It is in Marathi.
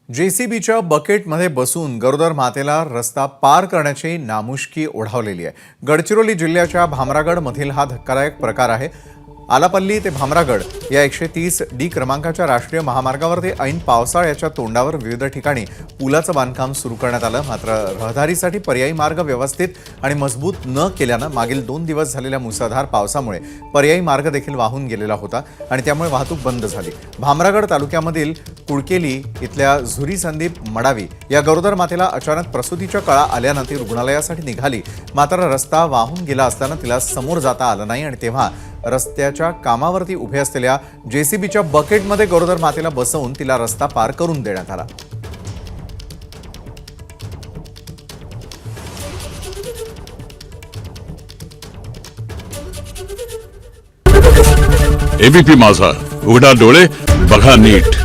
जेसीबीच्या बकेटमध्ये बसून गरोदर मातेला रस्ता पार करण्याची नामुष्की ओढावलेली आहे। गडचिरोली जिल्ह्याच्या भामरागडमधील हा धक्कादायक प्रकार आहे। आलापल्ली ते भामरागड या 130D क्रमांकाच्या राष्ट्रीय महामार्गावर ऐन पावसाळ्याच्या तोंडावर विविध ठिकाणी पुलाचं बांधकाम सुरू करण्यात आलं। मात्र रहदारीसाठी पर्यायी मार्ग व्यवस्थित आणि मजबूत न केल्यानं मागील 2 दिवस झालेल्या मुसळधार पावसामुळे पर्यायी मार्ग देखील वाहून गेलेला होता आणि त्यामुळे वाहतूक बंद झाली। भामरागड तालुक्यामधील कुळकेली इथल्या झुरी संदीप मडावी या गरोदर मातेला अचानक प्रसूतीच्या कळा आल्यानं ती रुग्णालयासाठी निघाली। मात्र रस्ता वाहून गेला असताना तिला समोर जाता आलं नाही आणि तेव्हा रस्त्याच्या कामावरती उभे असलेल्या जेसीबीच्या बकेटमध्ये गरोदर मातेला बसवून तिला रस्ता पार करून देण्यात आला। एबीपी माझा, उघडा डोळे बघा नीट।